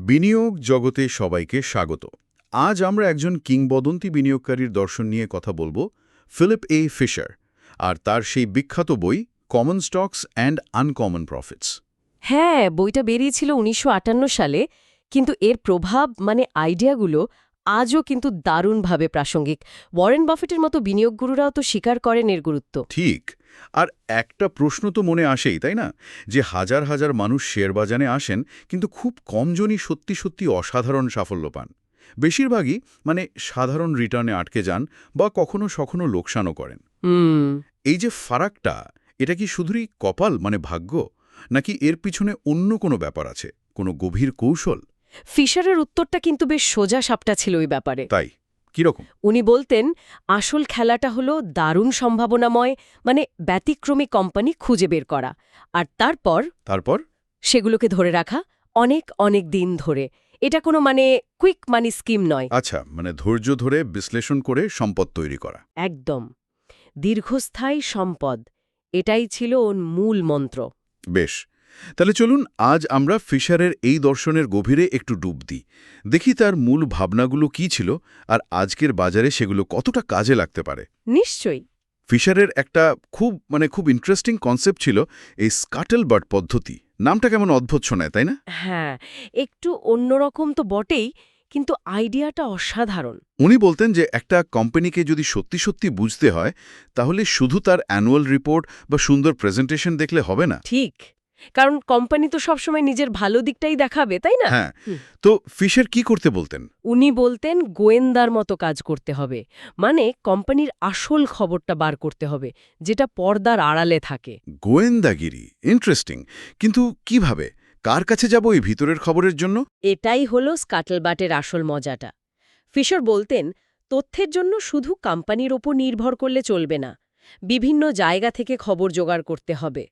বিনিয়োগ জগতে সবাইকে স্বাগত। আজ আমরা একজন কিংবদন্তি বিনিয়োগকারীর দর্শন নিয়ে কথা বলবো, ফিলিপ এ ফিশার, আর তার সেই বিখ্যাত বই common stocks and uncommon profits. হ্যাঁ, বইটা বেরিয়েছিল ১৯৫৮ সালে, কিন্তু এর প্রভাব আইডিয়াগুলো আজও কিন্তু দারুণভাবে প্রাসঙ্গিক। ওয়ারেন বাফেটের মতো বিনিয়োগ গুরুরাও তো স্বীকার করেন এর গুরুত্ব। ঠিক। আর একটা প্রশ্ন তো মনে আসেই, তাই না, যে হাজার হাজার মানুষ শেয়ারবাজারে আসেন, কিন্তু খুব কমজনই সত্যি সত্যি অসাধারণ সাফল্য পান। বেশিরভাগই সাধারণ রিটার্নে আটকে যান বা কখনো লোকসানও করেন। এই যে ফারাকটা, এটা কি শুধুই কপাল ভাগ্য, নাকি এর পিছনে অন্য কোনো ব্যাপার আছে, কোনো গভীর কৌশল? ফিশারের উত্তরটা কিন্তু বেশ সোজা সাপটা ছিল ওই ব্যাপারে। তাই? কিরকম? উনি বলতেন, আসল খেলাটা হলো দারুণ সম্ভাবনাময় ব্যতিক্রমী কোম্পানি খুঁজে বের করা, আর তারপর সেগুলোকে ধরে রাখা অনেক অনেক দিন ধরে। এটা কোনো কুইক মানি স্কিম নয়। আচ্ছা, ধৈর্য ধরে বিশ্লেষণ করে সম্পদ তৈরি করা। একদম দীর্ঘস্থায়ী সম্পদ, এটাই ছিল ওর মূল মন্ত্র। বেশ, তাহলে চলুন আজ আমরা ফিশারের এই দর্শনের গভীরে একটু ডুব দিই। দেখি তার মূল ভাবনাগুলো কি ছিল, আর আজকের বাজারে সেগুলো কতটা কাজে লাগতে পারে। নিশ্চয়ই। ফিশারের একটা খুব ইন্টারেস্টিং কনসেপ্ট ছিল এই স্কাটলবার্ড পদ্ধতি। নামটা কেমন অদ্ভুত শোনায়, তাই না? হ্যাঁ, একটু অন্যরকম তো বটেই, কিন্তু আইডিয়াটা অসাধারণ। উনি বলতেন যে একটা কোম্পানিকে যদি সত্যি সত্যি বুঝতে হয়, তাহলে শুধু তার অ্যানুয়াল রিপোর্ট বা সুন্দর প্রেজেন্টেশন দেখলে হবে না। ঠিক, কারণ কোম্পানি তো সবসময় নিজের ভালো দিকটাই দেখাবে, তাই না? হ্যাঁ। তো ফিশার কি করতে বলতেন? উনি বলতেন গোয়েন্দার মতো কাজ করতে হবে, কোম্পানির আসল খবরটা বার করতে হবে, যেটা পর্দার আড়ালে থাকে। গোয়েন্দাগিরি, ইন্টারেস্টিং। কিন্তু কিভাবে, কার কাছে যাব এই ভিতরের খবরের জন্য? এটাই হলো স্কাটলবাটের আসল মজাটা। ফিশার বলতেন, তথ্যের জন্য শুধু কোম্পানির ওপর নির্ভর করলে চলবে না, বিভিন্ন জায়গা থেকে খবর জোগাড় করতে হবে,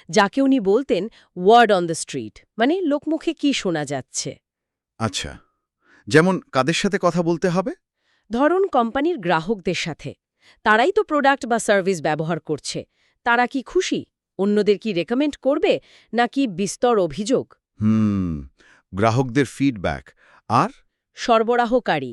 যাকে উনি বলতেন ওয়ার্ড অন দ্য স্ট্রিট, লোকমুখে কি শোনা যাচ্ছে। আচ্ছা, যেমন কাদের সাথে কথা বলতে হবে? ধরুন কোম্পানির গ্রাহকদের সাথে। তারাই তো প্রোডাক্ট বা সার্ভিস ব্যবহার করছে। তারা কি খুশি? অন্যদের কি রেকমেন্ড করবে, নাকি বিস্তর অভিযোগ? গ্রাহকদের ফিডব্যাক। আর সরবরাহকারী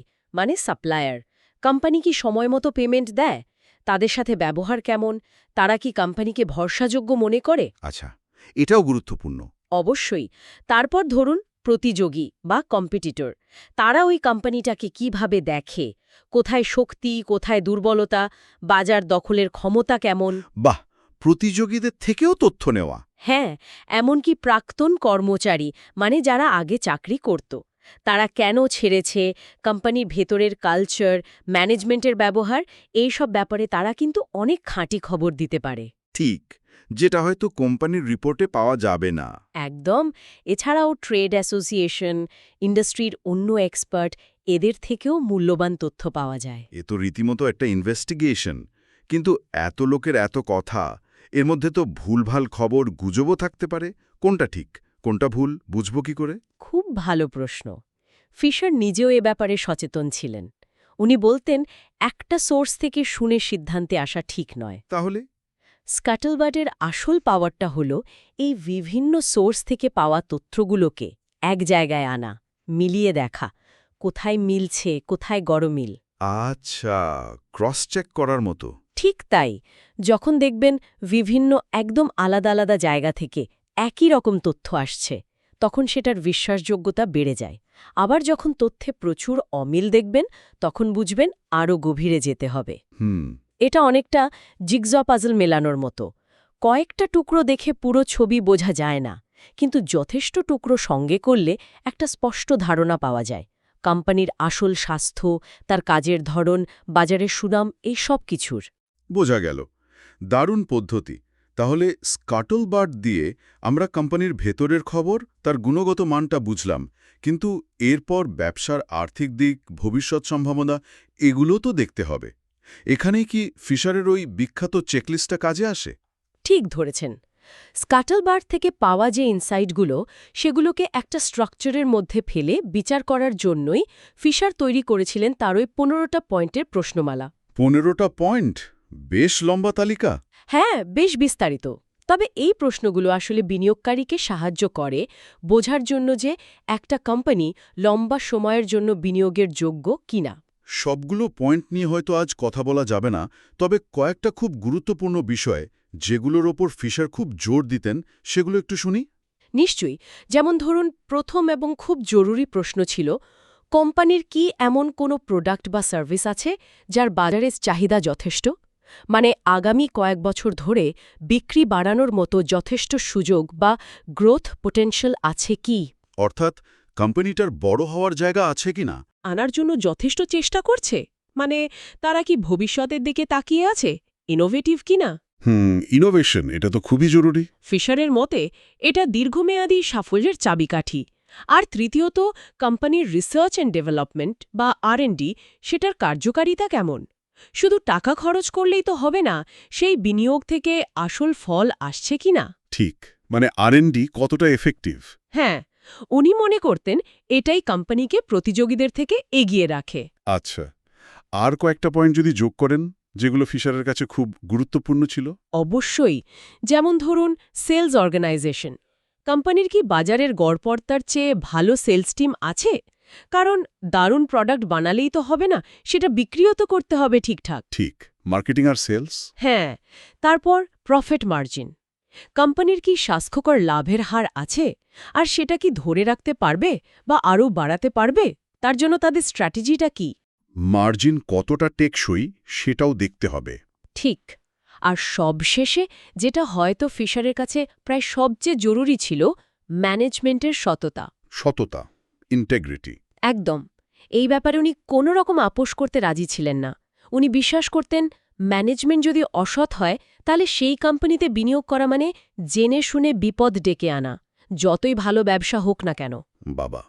সাপ্লায়ার, কোম্পানি কি সময়মতো পেমেন্ট দেয়? তাদের সাথে ব্যবহার কেমন? তারা কি কোম্পানিকে ভরসাযোগ্য মনে করে? আচ্ছা, এটাও গুরুত্বপূর্ণ। অবশ্যই। তারপর ধরুন প্রতিযোগী বা কম্পিটিটর। তারা ওই কোম্পানিটাকে কিভাবে দেখে, কোথায় শক্তি, কোথায় দুর্বলতা, বাজার দখলের ক্ষমতা কেমন। বাহ, প্রতিযোগীদের থেকেও তথ্য নেওয়া। হ্যাঁ, এমনকি প্রাক্তন কর্মচারী, যারা আগে চাকরি করত, তারা কেন ছেড়েছে, কোম্পানির ভেতরের কালচার, ম্যানেজমেন্টের ব্যবহার, এইসব ব্যাপারে তারা কিন্তু অনেক খাঁটি খবর দিতে পারে। ঠিক, যেটা হয়তো কোম্পানির রিপোর্টে পাওয়া যাবে না। একদম। এছাড়াও ট্রেড অ্যাসোসিয়েশন, ইন্ডাস্ট্রির অন্য এক্সপার্ট, এদের থেকেও মূল্যবান তথ্য পাওয়া যায়। এ তো রীতিমতো একটা ইনভেস্টিগেশন। কিন্তু এত লোকের এত কথা, এর মধ্যে তো ভুলভাল খবর, গুজবও থাকতে পারে। কোনটা ঠিক, কোনটা ভুল, বুঝব কি করে? খুব ভালো প্রশ্ন। ফিশার নিজেও এ ব্যাপারে সচেতন ছিলেন। উনি বলতেন, একটা সোর্স থেকে শুনে সিদ্ধান্তে আসা ঠিক নয়। তাহলে স্কাটলবার্ডের আসল পাওয়ারটা হল এই বিভিন্ন সোর্স থেকে পাওয়া তথ্যগুলোকে এক জায়গায় আনা, মিলিয়ে দেখা, কোথায় মিলছে, কোথায় গরমিল। আচ্ছা, ক্রস চেক করার মতো। ঠিক তাই। যখন দেখবেন বিভিন্ন একদম আলাদা আলাদা জায়গা থেকে একই রকম তথ্য আসছে, তখন সেটার বিশ্বাসযোগ্যতা বেড়ে যায়। আবার যখন তথ্যে প্রচুর অমিল দেখবেন, তখন বুঝবেন আরও গভীরে যেতে হবে। এটা অনেকটা জিগজ পাজল মেলানোর মতো। কয়েকটা টুকরো দেখে পুরো ছবি বোঝা যায় না, কিন্তু যথেষ্ট টুকরো সঙ্গে করলে একটা স্পষ্ট ধারণা পাওয়া যায় কোম্পানির আসল স্বাস্থ্য, তার কাজের ধরন, বাজারের সুনাম, এই সব কিছুর। বোঝা গেল। দারুণ পদ্ধতি। তাহলে স্কাটলবার্ড দিয়ে আমরা কোম্পানির ভেতরের খবর, তার গুণগত মানটা বুঝলাম, কিন্তু এরপর ব্যবসার আর্থিক দিক, ভবিষ্যৎ সম্ভাবনা, এগুলো তো দেখতে হবে। এখানেই কি ফিশারের ওই বিখ্যাত চেকলিস্টটা কাজে আসে? ঠিক ধরেছেন। স্কাটলবার্ড থেকে পাওয়া যে ইনসাইটগুলো, সেগুলোকে একটা স্ট্রাকচারের মধ্যে ফেলে বিচার করার জন্যই ফিশার তৈরি করেছিলেন তার ওই 15টা পয়েন্টের প্রশ্নমালা। 15টা পয়েন্ট? বেশ লম্বা তালিকা। হ্যাঁ, বেশ বিস্তারিত। তবে এই প্রশ্নগুলো আসলে বিনিয়োগকারীকে সাহায্য করে বোঝার জন্য যে একটা কোম্পানি লম্বা সময়ের জন্য বিনিয়োগের যোগ্য কিনা। সবগুলো পয়েন্ট নিয়ে হয়তো আজ কথা বলা যাবে না, তবে কয়েকটা খুব গুরুত্বপূর্ণ বিষয় যেগুলোর ওপর ফিশার খুব জোর দিতেন সেগুলো একটু শুনি। নিশ্চয়ই, যেমন ধরুন প্রথম এবং খুব জরুরি প্রশ্ন ছিল, কোম্পানির কি এমন কোনো প্রোডাক্ট বা সার্ভিস আছে যার বাজারে চাহিদা যথেষ্ট, মানে আগামী কয়েক বছর ধরে বিক্রি বাড়ানোর মতো যথেষ্ট সুযোগ বা গ্রোথ পোটেনশিয়াল আছে কি? অর্থাৎ কোম্পানিটার বড় হওয়ার জায়গা আছে কিনা। আনার জন্য যথেষ্ট চেষ্টা করছে, মানে তারা কি ভবিষ্যতের দিকে তাকিয়ে আছে, ইনোভেটিভ কিনা। ইনোভেশন, এটা তো খুবই জরুরি। ফিশারের মতে এটা দীর্ঘমেয়াদী সাফল্যের চাবিকাঠি। আর তৃতীয়ত, কোম্পানির রিসার্চ অ্যান্ড ডেভেলপমেন্ট বা R&D সেটার কার্যকারিতা কেমন। শুধু টাকা খরচ করলেই তো হবে না, সেই বিনিয়োগ থেকে আসল ফল আসছে কিনা। ঠিক, মানে R&D কতটা এফেক্টিভ। হ্যাঁ, উনি মনে করতেন এটাই কোম্পানিকে প্রতিযোগীদের থেকে এগিয়ে রাখে। আচ্ছা, আর কয়েকটা পয়েন্ট যদি যোগ করেন যেগুলো ফিশারের কাছে খুব গুরুত্বপূর্ণ ছিল। অবশ্যই, যেমন ধরুন সেলস অর্গানাইজেশন। কোম্পানির কি বাজারের গড়পড়তার চেয়ে ভালো সেলস টিম আছে? কারণ দারুণ প্রোডাক্ট বানালেই তো হবে না, সেটা বিক্রিও তো করতে হবে ঠিকঠাক। ঠিক, মার্কেটিং আর সেলস। হ্যাঁ, তারপর প্রফিট মার্জিন। কোম্পানির কি স্বাস্থ্যকর লাভের হার আছে, আর সেটা কি ধরে রাখতে পারবে বা আরও বাড়াতে পারবে? তার জন্য তাদের স্ট্র্যাটেজিটা কি? মার্জিন কতটা টেকসই সেটাও দেখতে হবে। ঠিক। আর সবশেষে, যেটা হয়তো ফিশারের কাছে প্রায় সবচেয়ে জরুরি ছিল, ম্যানেজমেন্টের সততা। সততা, ইন্টেগ্রিটি। একদম। এই ব্যাপারে উনি কোনো রকম আপোস করতে রাজি ছিলেন না। উনি বিশ্বাস করতেন ম্যানেজমেন্ট যদি অসৎ হয় তাহলে সেই কোম্পানিতে বিনিয়োগ করা মানে জেনে শুনে বিপদ ডেকে আনা, যতই ভালো ব্যবসা হোক না কেন। বাবা,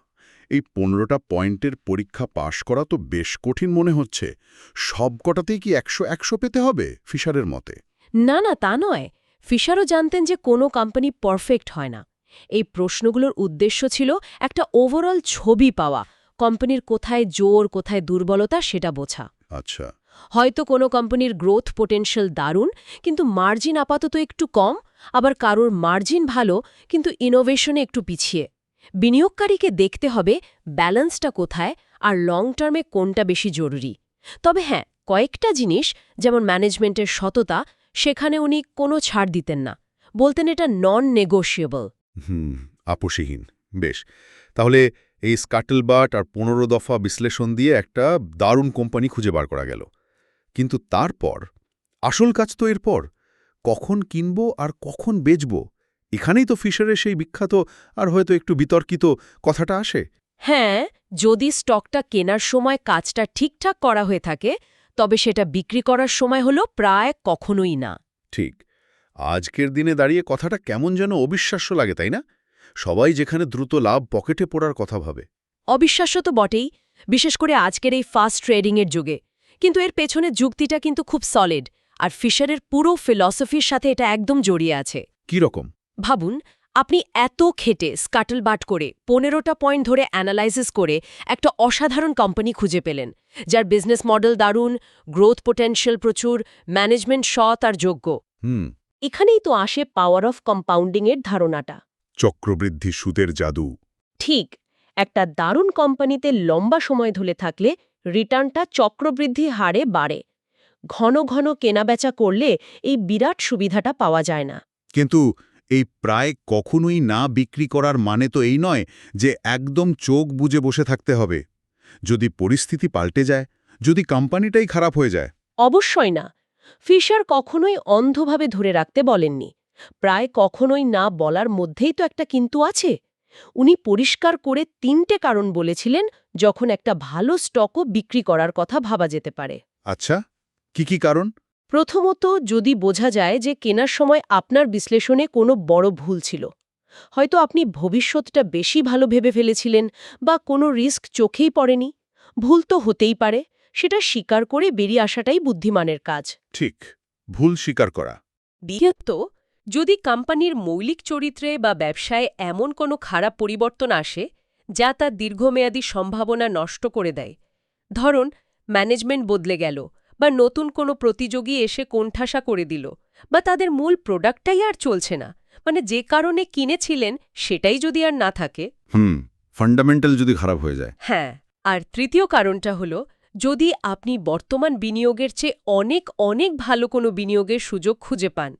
এই 15টা পয়েন্টের পরীক্ষা পাশ করা তো বেশ কঠিন মনে হচ্ছে। সব কটাতেই কি 100 পেতে হবে ফিশারের মতে? না না, তা নয়। ফিশারও জানতেন যে কোনো কোম্পানি পারফেক্ট হয় না। এই প্রশ্নগুলোর উদ্দেশ্য ছিল একটা ওভারঅল ছবি পাওয়া, কোম্পানির কোথায় জোর কোথায় দুর্বলতা সেটা বোঝা। আচ্ছা। হয়তো কোনো কোম্পানির গ্রোথ পোটেনশিয়াল দারুণ, কিন্তু মার্জিন আপাতত একটু কম, আবার কারোর মার্জিন ভালো কিন্তু ইনোভেশনে একটু পিছিয়ে। বিনিয়োগকারীকে দেখতে হবে ব্যালেন্সটা কোথায় আর লং টার্মে কোনটা বেশি জরুরি। তবে হ্যাঁ, কয়েকটা জিনিস যেমন ম্যানেজমেন্টের সততা, সেখানে উনি কোনো ছাড় দিতেন না, বলতেন এটা নন নেগোশিয়েবল। আপোষহীন। বেশ, তাহলে এই স্কাটলবাট আর 15 দফা বিশ্লেষণ দিয়ে একটা দারুণ কোম্পানি খুঁজে বার করা গেল। কিন্তু তারপর আসল কাজ তো এরপর, কখন কিনব আর কখন বেচব, এখানেই তো ফিশারের সেই বিখ্যাত আর হয়তো একটু বিতর্কিত কথাটা আসে। হ্যাঁ, যদি স্টকটা কেনার সময় কাজটা ঠিকঠাক করা হয়ে থাকে, তবে সেটা বিক্রি করার সময় হলো প্রায় কখনোই না। ঠিক, আজকের দিনে দাঁড়িয়ে কথাটা কেমন যেন অবিশ্বাস্য লাগে, তাই না? সবাই যেখানে দ্রুত লাভ পকেটে পড়ার কথা ভাবে। অবিশ্বাস্য তো বটেই, বিশেষ করে আজকের এই ফাস্ট ট্রেডিংয়ের যুগে। কিন্তু এর পেছনে যুক্তিটা কিন্তু খুব সলিড, আর ফিশারের পুরো ফিলসফির সাথে এটা একদম জড়িয়ে আছে। কি রকম? ভাবুন, আপনি এত খেটে স্কাটলবাট করে 15টা পয়েন্ট ধরে অ্যানালাইসিস করে একটা অসাধারণ কোম্পানি খুঁজে পেলেন, যার বিজনেস মডেল দারুণ, গ্রোথ পোটেনশিয়াল প্রচুর, ম্যানেজমেন্ট সৎ আর যোগ্য। এখানেই তো আসে পাওয়ার অফ কম্পাউন্ডিংয়ের ধারণাটা। চক্রবৃদ্ধি সুদের জাদু। ঠিক, একটা দারুণ কোম্পানিতে লম্বা সময় ধরে থাকলে রিটার্নটা চক্রবৃদ্ধি হারে বাড়ে। ঘন ঘন কেনাবেচা করলে এই বিরাট সুবিধাটা পাওয়া যায় না। কিন্তু এই প্রায় কখনোই না বিক্রি করার মানে তো এই নয় যে একদম চোখ বুজে বসে থাকতে হবে। যদি পরিস্থিতি পাল্টে যায়, যদি কোম্পানিটাই খারাপ হয়ে যায়। অবশ্যই না। ফিশার কখনোই অন্ধভাবে ধরে রাখতে বলেননি। প্রায় কখনোই না বলার মধ্যেই তো একটা কিন্তু আছে। উনি পরিষ্কার করে 3টে কারণ বলেছিলেন যখন একটা ভালো স্টকও বিক্রি করার কথা ভাবা যেতে পারে। আচ্ছা, কি কি কারণ? প্রথমত, যদি বোঝা যায় যে কেনার সময় আপনার বিশ্লেষণে কোনো বড় ভুল ছিল। হয়তো আপনি ভবিষ্যৎটা বেশি ভালো ভেবে ফেলেছিলেন বা কোনো রিস্ক চোখেই পড়েনি। ভুল তো হতেই পারে, সেটা স্বীকার করে বেরিয়ে আসাটাই বুদ্ধিমানের কাজ। ঠিক, ভুল স্বীকার করা। দ্বিতীয়ত, যদি কোম্পানির মৌলিক চরিত্রে বা ব্যবসায় এমন কোনো খারাপ পরিবর্তন আসে যা তার দীর্ঘমেয়াদী সম্ভাবনা নষ্ট করে দেয়, ধরুন ম্যানেজমেন্ট বদলে গেল বা নতুন কোনো প্রতিযোগী এসে কোণঠাসা করে দিল, বা তাদের মূল প্রোডাক্টটাই আর চলছে না, মানে যে কারণে কিনেছিলেন সেটাই যদি আর না থাকে। ফান্ডামেন্টাল যদি খারাপ হয়ে যায়। হ্যাঁ, আর তৃতীয় কারণটা হলো যদি আপনি বর্তমান বিনিয়োগের চেয়ে অনেক অনেক ভালো কোনো বিনিয়োগের সুযোগ খুঁজে পান।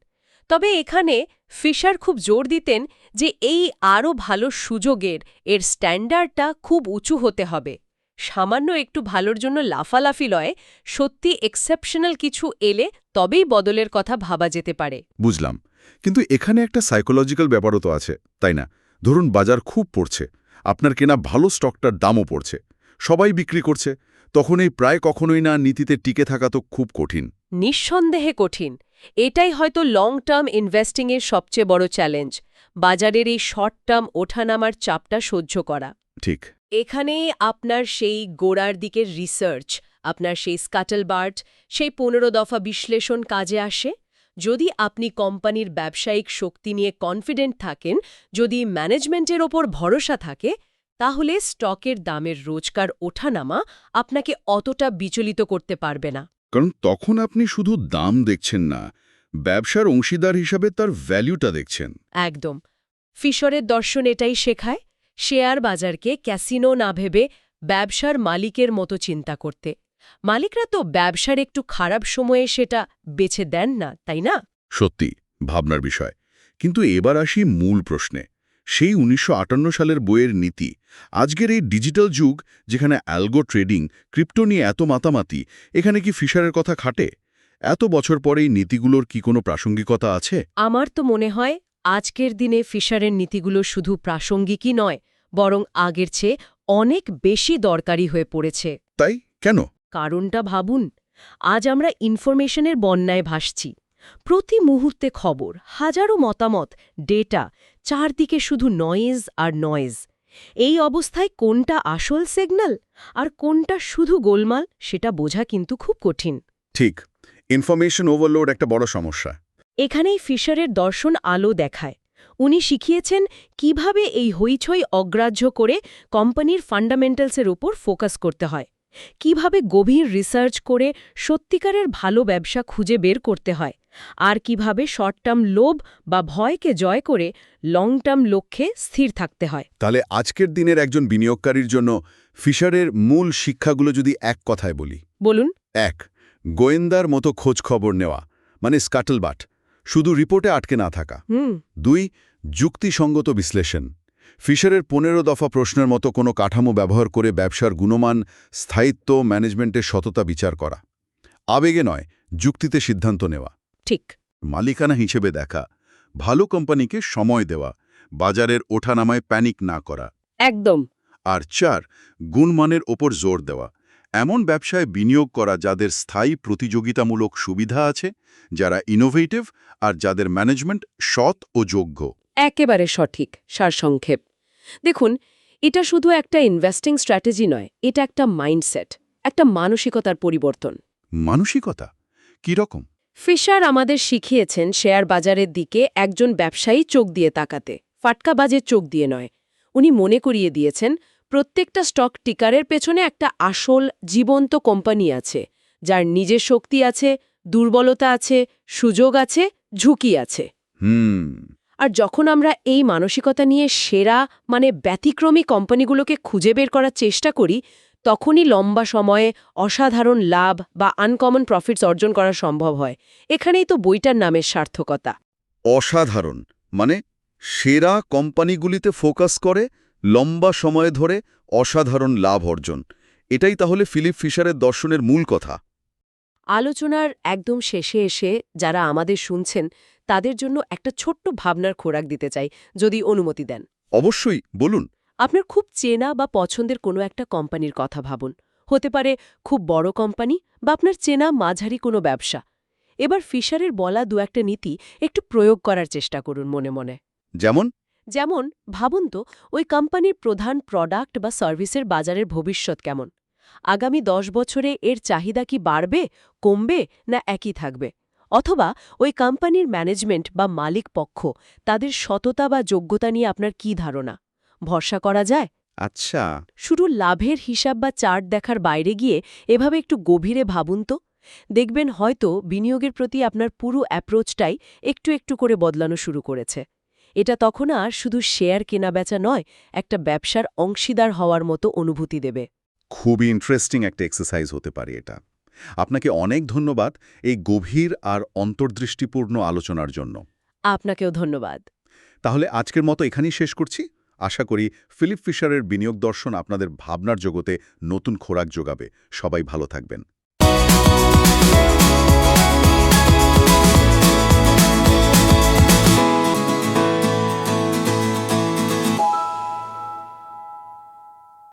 তবে এখানে ফিশার খুব জোর দিতেন যে এই আরও ভালো সুযোগের এর স্ট্যান্ডার্ডটা খুব উঁচু হতে হবে। সামান্য একটু ভালোর জন্য লাফালাফি লয়, সত্যি এক্সেপশনাল কিছু এলে তবেই বদলের কথা ভাবা যেতে পারে। বুঝলাম, কিন্তু এখানে একটা সাইকোলজিক্যাল ব্যাপারও তো আছে, তাই না? ধরুন বাজার খুব পড়ছে, আপনার কেনা ভালো স্টকটার দামও পড়ছে, সবাই বিক্রি করছে, তখন এই প্রায় কখনোই না নীতিতে টিকে থাকা তো খুব কঠিন। নিঃসন্দেহে কঠিন। এটাই হয়তো লং টার্ম ইনভেস্টিংয়ের সবচেয়ে বড় চ্যালেঞ্জ, বাজারের এই শর্ট টার্ম ওঠানামার চাপটা সহ্য করা। ঠিক। এখানেই আপনার সেই গোড়ার দিকের রিসার্চ, আপনার সেই স্কাটলবার্ট, সেই ১৫ দফা বিশ্লেষণ কাজে আসে। যদি আপনি কোম্পানির ব্যবসায়িক শক্তি নিয়ে কনফিডেন্ট থাকেন, যদি ম্যানেজমেন্টের ওপর ভরসা থাকে, তাহলে স্টকের দামের রোজকার ওঠানামা আপনাকে অতটা বিচলিত করতে পারবে না। কারণ তখন আপনি শুধু দাম দেখছেন না, ব্যবসার অংশীদার হিসাবে তার ভ্যালুটা দেখছেন। একদম। ফিশরের দর্শন এটাই শেখায়, শেয়ার বাজারকে ক্যাসিনো না ভেবে ব্যবসার মালিকের মতো চিন্তা করতে। মালিকরা তো ব্যবসার একটু খারাপ সময়ে সেটা বেছে দেন না, তাই না? সত্যি ভাবনার বিষয়। কিন্তু এবার আসি মূল প্রশ্নে। সেই ১৯৫৮ সালের বইয়ের নীতি, আজকের এই ডিজিটাল যুগ যেখানে অ্যালগো ট্রেডিং, ক্রিপ্টো নিয়ে এত মাতামাতি, এখানে কি ফিশারের কথা খাটে? এত বছর পরে এই নীতিগুলোর কি কোনো প্রাসঙ্গিকতা আছে? আমার তো মনে হয় আজকের দিনে ফিশারের নীতিগুলো শুধু প্রাসঙ্গিকই নয়, বরং আগের চেয়ে অনেক বেশি দরকারি হয়ে পড়েছে। তাই কেন? কারণটা ভাবুন, আজ আমরা ইনফরমেশনের বন্যায় ভাসছি। প্রতি মুহূর্তে খবর, হাজারো মতামত, ডেটা, চারদিকে শুধু নয়েজ আর নয়েজ। এই অবস্থায় কোনটা আসল সিগন্যাল আর কোনটা শুধু গোলমাল সেটা বোঝা কিন্তু খুব কঠিন। ঠিক, ইনফরমেশন ওভারলোড একটা বড় সমস্যা। এখানেই ফিশারের দর্শন আলো দেখায়। উনি শিখিয়েছেন কিভাবে এই হইচই অগ্রাহ্য করে কোম্পানির ফান্ডামেন্টালসের উপর ফোকাস করতে হয়, কিভাবে গভীর রিসার্চ করে সত্যিকারের ভালো ব্যবসা খুঁজে বের করতে হয়, আর কিভাবে শর্ট টার্ম লোভ বা ভয়কে জয় করে লং টার্ম লক্ষ্যে স্থির থাকতে হয়। তাহলে আজকের দিনের একজন বিনিয়োগকারীর জন্য ফিশারের মূল শিক্ষাগুলো যদি এক কথায় বলি। বলুন। ১. গোয়েন্দার মতো খোঁজ খবর নেওয়া, মানে স্কাটলবাট, শুধু রিপোর্টে আটকে না থাকা। ২. যুক্তিসঙ্গত বিশ্লেষণ, ফিশারের ১৫ দফা প্রশ্নের মতো কোনো কাঠামো ব্যবহার করে ব্যবসার গুণমান, স্থায়িত্ব, ম্যানেজমেন্টের সততা বিচার করা। আবেগে নয়, যুক্তিতে সিদ্ধান্ত নেওয়া। ঠিক। মালিকানা হিসেবে দেখা, ভালো কোম্পানিকে সময় দেওয়া, বাজারের ওঠানামায় প্যানিক না করা। একদম। আর ৪. গুণমানের ওপর জোর দেওয়া, এমন ব্যবসায় বিনিয়োগ করা যাদের স্থায়ী প্রতিযোগিতামূলক সুবিধা আছে, যারা ইনোভেটিভ আর যাদের ম্যানেজমেন্ট সৎ ও যোগ্য। একেবারে সঠিক সারসংক্ষেপ। দেখুন, এটা শুধু একটা ইনভেস্টিং স্ট্র্যাটেজি নয়, এটা একটা মাইন্ডসেট, একটা মানসিকতার পরিবর্তন। মানসিকতা কী রকম? ফিশার আমাদের শিখিয়েছেন শেয়ার বাজারের দিকে একজন ব্যবসায়ী চোখ দিয়ে তাকাতে, ফাটকাবাজের চোখ দিয়ে নয়। উনি মনে করিয়ে দিয়েছেন প্রত্যেকটা স্টক টিকারের পেছনে একটা আসল জীবন্ত কোম্পানি আছে, যার নিজের শক্তি আছে, দুর্বলতা আছে, সুযোগ আছে, ঝুঁকি আছে। আর যখন আমরা এই মানসিকতা নিয়ে সেরা মানে ব্যতিক্রমী কোম্পানিগুলোকে খুঁজে বের করার চেষ্টা করি, তখনই লম্বা সময়ে অসাধারণ লাভ বা আনকমন প্রফিটস অর্জন করা সম্ভব হয়। এখানেই তো বইটার নামের সার্থকতা। অসাধারণ মানে সেরা কোম্পানিগুলিতে ফোকাস করে লম্বা সময় ধরে অসাধারণ লাভ অর্জন, এটাই তাহলে ফিলিপ ফিশারের দর্শনের মূল কথা। আলোচনার একদম শেষে এসে যারা আমাদের শুনছেন তাদের জন্য একটা ছোট্ট ভাবনার খোরাক দিতে চাই, যদি অনুমতি দেন। অবশ্যই, বলুন। আপনার খুব চেনা বা পছন্দের কোনো একটা কোম্পানির কথা ভাবুন। হতে পারে খুব বড় কোম্পানি বা আপনার চেনা মাঝারি কোনো ব্যবসা। এবার ফিশারের বলা দু একটা নীতি একটু প্রয়োগ করার চেষ্টা করুন মনে মনে। যেমন ভাবুন তো, ওই কোম্পানির প্রধান প্রোডাক্ট বা সার্ভিসের বাজারের ভবিষ্যৎ কেমন? আগামী 10 বছরে এর চাহিদা কি বাড়বে, কমবে, না একই থাকবে? অথবা ওই কোম্পানির ম্যানেজমেন্ট বা মালিক পক্ষ, তাদের সততা বা যোগ্যতা নিয়ে আপনার কি ধারণা? ভরসা করা যায়? আচ্ছা। শুধু লাভের হিসাব বা চার্ট দেখার বাইরে গিয়ে এভাবে একটু গভীরে ভাবুন তো, দেখবেন হয়তো বিনিয়োগের প্রতি আপনার পুরো অ্যাপ্রোচটাই একটু একটু করে বদলানো শুরু করেছে। এটা তখন আর শুধু শেয়ার কেনাবেচা নয়, একটা ব্যবসার অংশীদার হওয়ার মতো অনুভূতি দেবে। খুবই ইন্টারেস্টিং একটা এক্সারসাইজ হতে পারে এটা। আপনাকে অনেক ধন্যবাদ এই গভীর আর অন্তর্দৃষ্টিপূর্ণ আলোচনার জন্য। আপনাকেও ধন্যবাদ। তাহলে আজকের মতো এখানেই শেষ করছি। আশা করি ফিলিপ ফিশারের বিনিয়োগ দর্শন আপনাদের ভাবনার জগতে নতুন খোরাক যোগাবে। সবাই ভালো থাকবেন।